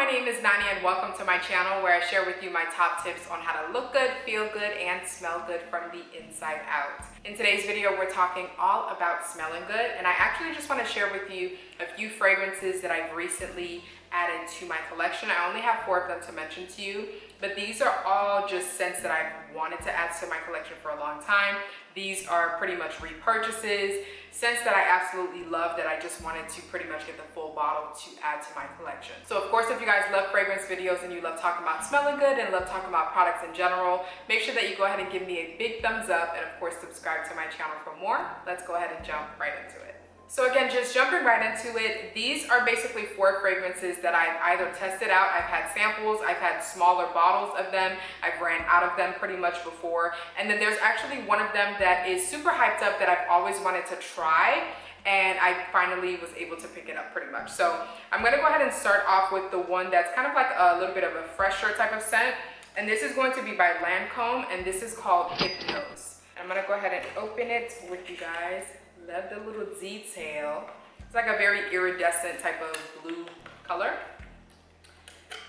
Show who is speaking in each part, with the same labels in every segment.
Speaker 1: my name is Nani and welcome to my channel where I share with you my top tips on how to look good, feel good, and smell good from the inside out. In today's video, we're talking all about smelling good, and I actually just want to share with you a few fragrances that I've recently added to my collection. I only have 4 of them to mention to you, but these are all just scents that I've wanted to add to my collection for a long time. These are pretty much repurchases, scents that I absolutely love that I just wanted to pretty much get the full bottle to add to my collection. So of course, if you guys love fragrance videos and you love talking about smelling good and love talking about products in general, make sure that you go ahead and give me a big thumbs up and of course subscribe to my channel for more. Let's go ahead and jump right into it. So again, just jumping right into it, these are basically 4 fragrances that I've either tested out, I've had samples, I've had smaller bottles of them, I've ran out of them pretty much before, and then there's actually one of them that is super hyped up that I've always wanted to try, and I finally was able to pick it up pretty much. So I'm gonna go ahead and start off with the one that's kind of like a little bit of a fresher type of scent, and this is going to be by Lancome, and this is called Hypnose. I'm gonna go ahead and open it with you guys. Love the little detail. It's like a very iridescent type of blue color.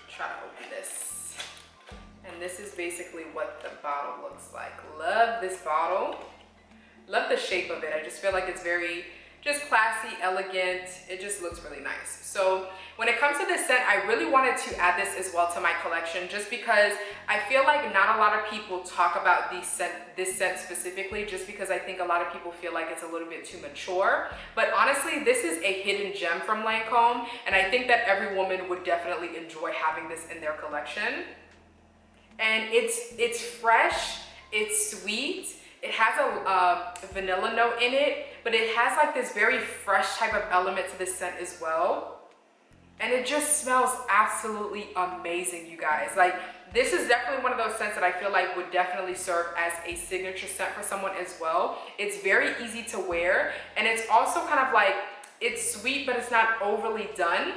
Speaker 1: Try to open this. And this is basically what the bottle looks like. Love this bottle. Love the shape of it. I just feel like it's very just classy, elegant. It just looks really nice. So when it comes to this scent, I really wanted to add this as well to my collection just because I feel like not a lot of people talk about this scent specifically, just because I think a lot of people feel like it's a little bit too mature. But honestly, this is a hidden gem from Lancome, and I think that every woman would definitely enjoy having this in their collection. And it's fresh, it's sweet. It has a vanilla note in it, but it has like this very fresh type of element to this scent as well. And it just smells absolutely amazing, you guys. Like, this is definitely one of those scents that I feel like would definitely serve as a signature scent for someone as well. It's very easy to wear, and it's also kind of like, it's sweet, but it's not overly done.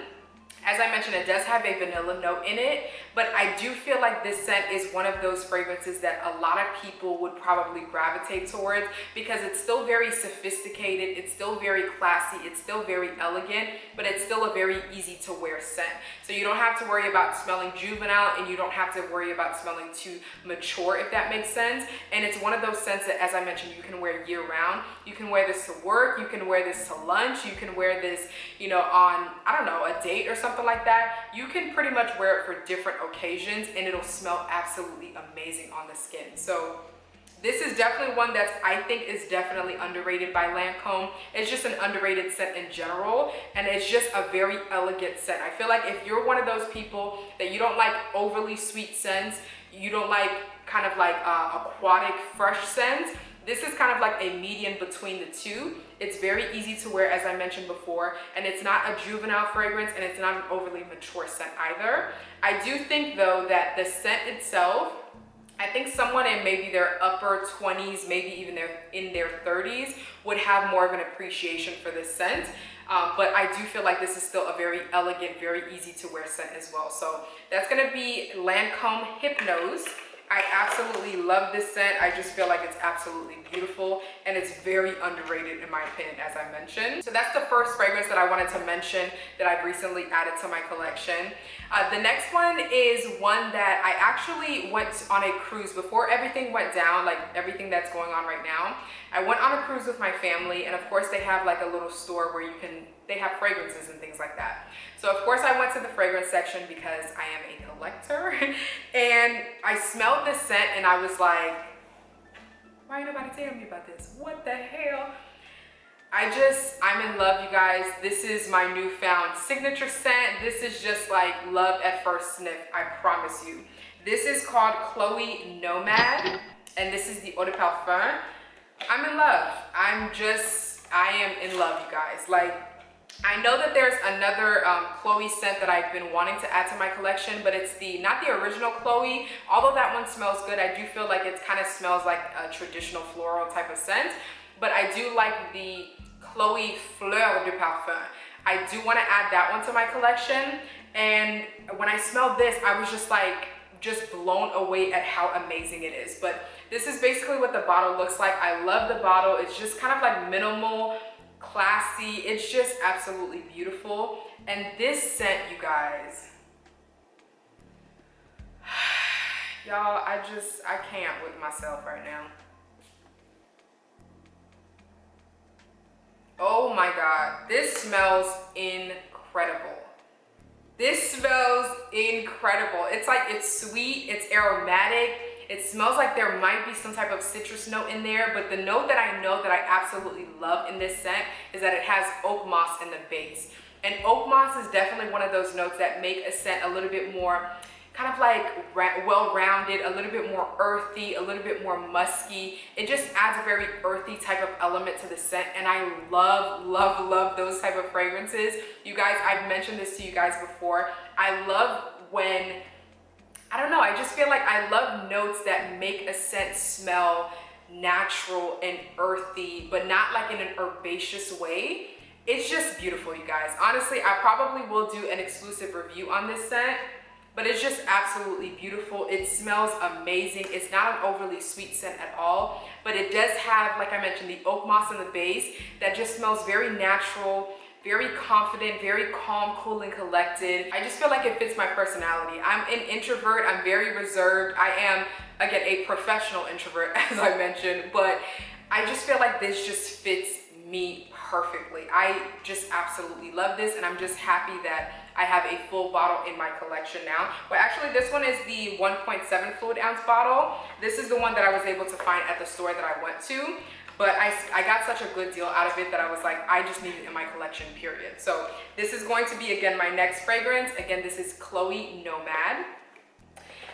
Speaker 1: As I mentioned, it does have a vanilla note in it, but I do feel like this scent is one of those fragrances that a lot of people would probably gravitate towards because it's still very sophisticated, it's still very classy, it's still very elegant, but it's still a very easy to wear scent. So you don't have to worry about smelling juvenile and you don't have to worry about smelling too mature, if that makes sense. And it's one of those scents that, as I mentioned, you can wear year round. You can wear this to work, you can wear this to lunch, you can wear this, you know, on, I don't know, a date or something like that. You can pretty much wear it for different occasions and it'll smell absolutely amazing on the skin. So this is definitely one that I think is definitely underrated by Lancome. It's just an underrated scent in general, and it's just a very elegant scent. I feel like if you're one of those people that you don't like overly sweet scents, you don't like kind of like aquatic fresh scents, this is kind of like a median between the two. It's very easy to wear, as I mentioned before, and it's not a juvenile fragrance and it's not an overly mature scent either. I do think though that the scent itself, I think someone in maybe their upper 20s, maybe even in their 30s would have more of an appreciation for this scent. But I do feel like this is still a very elegant, very easy to wear scent as well. So that's gonna be Lancome Hypnose. I absolutely love this scent. I just feel like it's absolutely beautiful and it's very underrated in my opinion, as I mentioned. So that's the first fragrance that I wanted to mention that I've recently added to my collection. The next one is one that I actually went on a cruise before everything went down, like everything that's going on right now. I went on a cruise with my family, and of course they have like a little store where they have fragrances and things like that. So of course I went to the fragrance section because I am a collector and I smelled this scent and I was like, why ain't nobody telling me about this? What the hell? I'm in love, you guys. This is my newfound signature scent. This is just like love at first sniff, I promise you. This is called Chloe Nomad, and this is the Eau de Parfum. I'm in love. I am in love, you guys. Like, I know that there's another Chloe scent that I've been wanting to add to my collection, but it's not the original Chloe. Although that one smells good, I do feel like it kind of smells like a traditional floral type of scent. But I do like the Chloe Fleur de Parfum. I do want to add that one to my collection. And when I smelled this, I was just blown away at how amazing it is. But this is basically what the bottle looks like. I love the bottle. It's just kind of like minimal, classy. It's just absolutely beautiful. And this scent, you guys, Y'all, I can't with myself right now. Oh my God, this smells incredible. This smells incredible. It's like, it's sweet, it's aromatic. It smells like there might be some type of citrus note in there, but the note that I know that I absolutely love in this scent is that it has oak moss in the base. And oak moss is definitely one of those notes that make a scent a little bit more kind of like well-rounded, a little bit more earthy, a little bit more musky. It just adds a very earthy type of element to the scent, and I love, love, love those type of fragrances. You guys, I've mentioned this to you guys before. I love when, I don't know, I just feel like I love notes that make a scent smell natural and earthy, but not like in an herbaceous way. It's just beautiful, you guys. Honestly, I probably will do an exclusive review on this scent, but it's just absolutely beautiful. It smells amazing. It's not an overly sweet scent at all, but it does have, like I mentioned, the oak moss in the base that just smells very natural, very confident, very calm, cool, and collected. I just feel like it fits my personality. I'm an introvert, I'm very reserved. I am, again, a professional introvert, as I mentioned, but I just feel like this just fits me perfectly. I just absolutely love this, and I'm just happy that I have a full bottle in my collection now. Well, actually, this one is the 1.7 fluid ounce bottle. This is the one that I was able to find at the store that I went to, but I got such a good deal out of it that I was like, I just need it in my collection, period. So this is going to be, again, my next fragrance. Again, this is Chloe Nomad.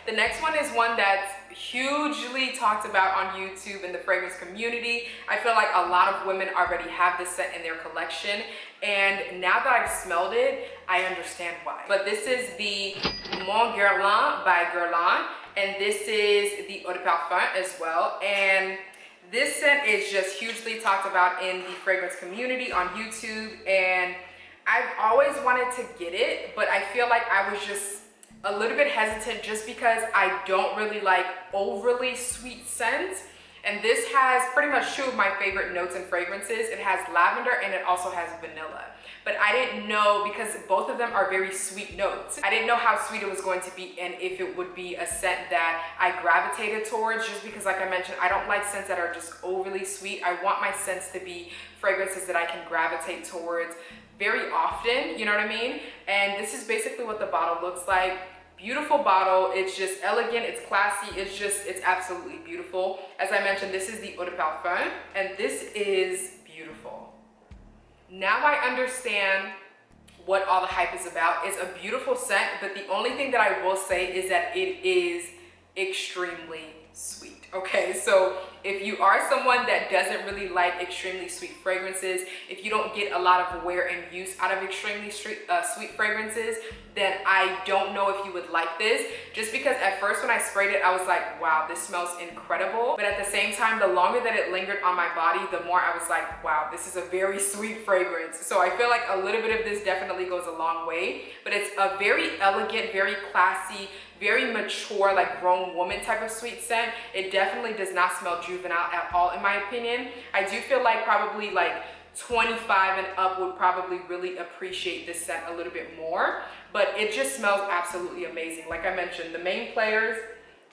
Speaker 1: The next one is one that's hugely talked about on YouTube in the fragrance community. I feel like a lot of women already have this scent in their collection, and now that I've smelled it, I understand why. But this is the Mon Guerlain by Guerlain, and this is the Eau de Parfum as well. And this scent is just hugely talked about in the fragrance community on YouTube, and I've always wanted to get it, but I feel like I was just a little bit hesitant just because I don't really like overly sweet scents. And this has pretty much two of my favorite notes and fragrances. It has lavender and it also has vanilla. But I didn't know, because both of them are very sweet notes, I didn't know how sweet it was going to be and if it would be a scent that I gravitated towards, just because, like I mentioned, I don't like scents that are just overly sweet. I want my scents to be fragrances that I can gravitate towards very often, you know what I mean? And this is basically what the bottle looks like. Beautiful bottle. It's just elegant, it's classy, it's absolutely beautiful. As I mentioned, this is the Eau de Parfum, and this is beautiful. Now I understand what all the hype is about. It's a beautiful scent, but the only thing that I will say is that it is extremely sweet. Okay, so if you are someone that doesn't really like extremely sweet fragrances, if you don't get a lot of wear and use out of extremely sweet fragrances, then I don't know if you would like this. Just because at first when I sprayed it, I was like, wow, this smells incredible. But at the same time, the longer that it lingered on my body, the more I was like, wow, this is a very sweet fragrance. So I feel like a little bit of this definitely goes a long way, but it's a very elegant, very classy, very mature, like grown woman type of sweet scent. It definitely does not smell juvenile at all, in my opinion. I do feel like probably like 25 and up would probably really appreciate this scent a little bit more, but it just smells absolutely amazing. Like I mentioned, the main players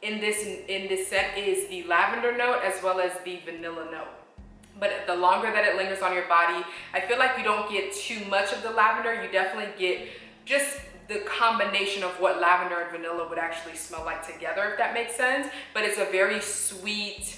Speaker 1: in this scent is the lavender note as well as the vanilla note. But the longer that it lingers on your body, I feel like you don't get too much of the lavender. You definitely get just the combination of what lavender and vanilla would actually smell like together, if that makes sense. But it's a very sweet,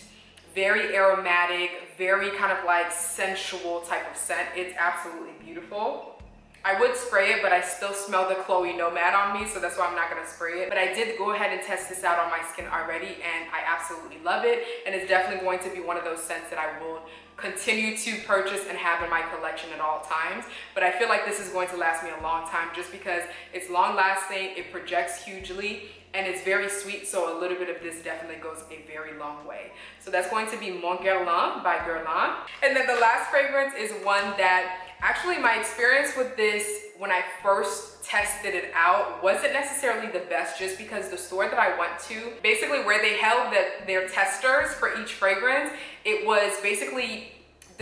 Speaker 1: very aromatic, very kind of like sensual type of scent. It's absolutely beautiful. I would spray it, but I still smell the Chloe Nomad on me, so that's why I'm not gonna spray it. But I did go ahead and test this out on my skin already, and I absolutely love it. And it's definitely going to be one of those scents that I will continue to purchase and have in my collection at all times. But I feel like this is going to last me a long time just because it's long lasting, it projects hugely, and it's very sweet, so a little bit of this definitely goes a very long way. So that's going to be Mon Guerlain by Guerlain. And then the last fragrance is one that actually my experience with this when I first tested it out wasn't necessarily the best, just because the store that I went to, basically where they held their testers for each fragrance, it was basically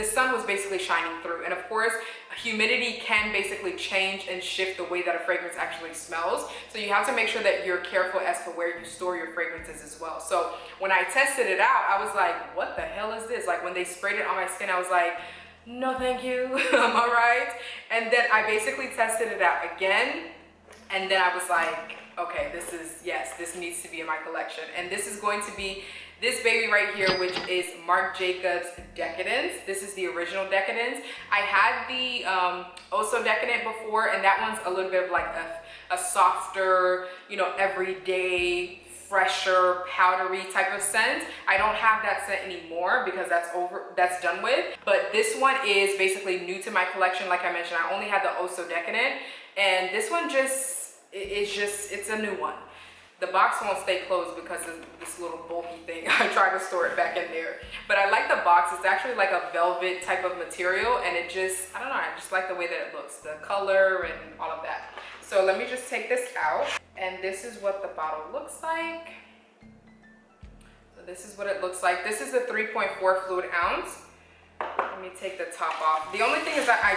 Speaker 1: the sun was basically shining through. And of course, humidity can basically change and shift the way that a fragrance actually smells. So you have to make sure that you're careful as to where you store your fragrances as well. So when I tested it out, I was like, what the hell is this? Like when they sprayed it on my skin, I was like, no, thank you, I'm all right. And then I basically tested it out again. And then I was like, okay, this needs to be in my collection. And this is going to be this baby right here, which is Marc Jacobs Decadence. This is the original Decadence. I had the Oh So Decadent before, and that one's a little bit of like a softer, you know, everyday, fresher, powdery type of scent. I don't have that scent anymore because that's done with. But this one is basically new to my collection. Like I mentioned, I only had the Oh So Decadent, and this one it's a new one. The box won't stay closed because of this little bulky thing. I tried to store it back in there. But I like the box. It's actually like a velvet type of material, and it just, I don't know, I just like the way that it looks, the color and all of that. So let me just take this out, and this is what the bottle looks like. So this is what it looks like. This is the 3.4 fluid ounce. Let me take the top off. The only thing is that I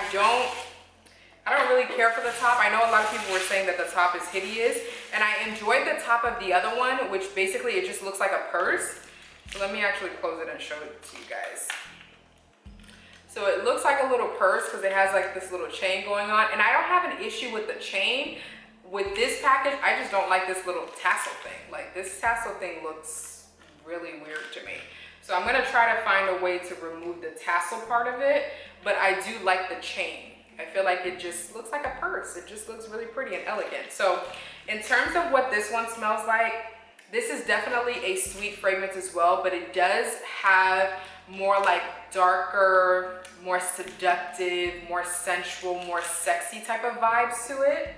Speaker 1: don't really care for the top. I know a lot of people were saying that the top is hideous, and I enjoyed the top of the other one, which basically it just looks like a purse. So let me actually close it and show it to you guys. So it looks like a little purse because it has like this little chain going on, and I don't have an issue with the chain. With this package, I just don't like this little tassel thing. Like this tassel thing looks really weird to me. So I'm gonna try to find a way to remove the tassel part of it, but I do like the chain. I feel like it just looks like a purse. It just looks really pretty and elegant. So in terms of what this one smells like, this is definitely a sweet fragrance as well, but it does have more like darker, more seductive, more sensual, more sexy type of vibes to it.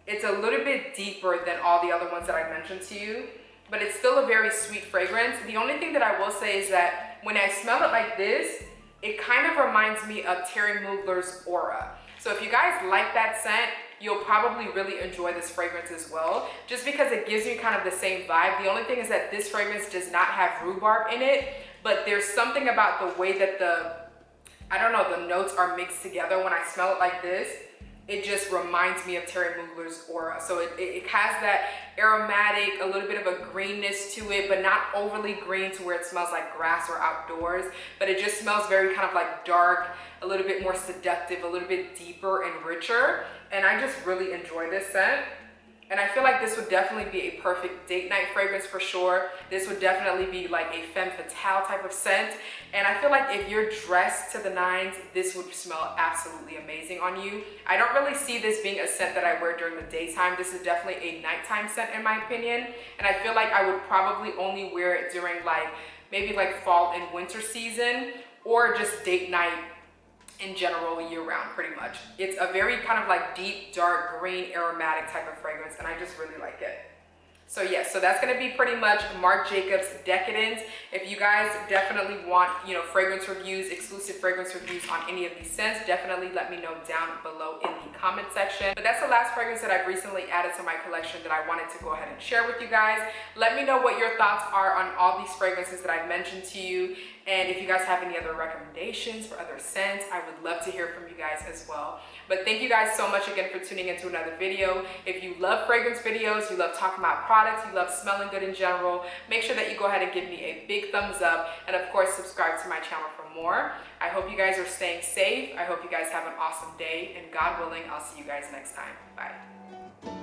Speaker 1: It's a little bit deeper than all the other ones that I mentioned to you, but it's still a very sweet fragrance. The only thing that I will say is that when I smell it like this, it kind of reminds me of Terry Mugler's Aura. So if you guys like that scent, you'll probably really enjoy this fragrance as well, just because it gives you kind of the same vibe. The only thing is that this fragrance does not have rhubarb in it, but there's something about the way that the notes are mixed together. When I smell it like this, it just reminds me of Terry Mugler's Aura. So it has that aromatic, a little bit of a greenness to it, but not overly green to where it smells like grass or outdoors, but it just smells very kind of like dark, a little bit more seductive, a little bit deeper and richer. And I just really enjoy this scent. And I feel like this would definitely be a perfect date night fragrance for sure. This would definitely be like a femme fatale type of scent. And I feel like if you're dressed to the nines, this would smell absolutely amazing on you. I don't really see this being a scent that I wear during the daytime. This is definitely a nighttime scent in my opinion. And I feel like I would probably only wear it during like, maybe like fall and winter season, or just date night in general year round pretty much. It's a very kind of like deep, dark, green, aromatic type of fragrance, and I just really like it. So yes, so that's gonna be pretty much Marc Jacobs Decadence. If you guys definitely want, you know, fragrance reviews, exclusive fragrance reviews on any of these scents, definitely let me know down below in the comment section. But that's the last fragrance that I've recently added to my collection that I wanted to go ahead and share with you guys. Let me know what your thoughts are on all these fragrances that I've mentioned to you. And if you guys have any other recommendations for other scents, I would love to hear from you guys as well. But thank you guys so much again for tuning into another video. If you love fragrance videos, you love talking about products, you love smelling good in general, make sure that you go ahead and give me a big thumbs up. And of course, subscribe to my channel for more. I hope you guys are staying safe. I hope you guys have an awesome day. And God willing, I'll see you guys next time. Bye.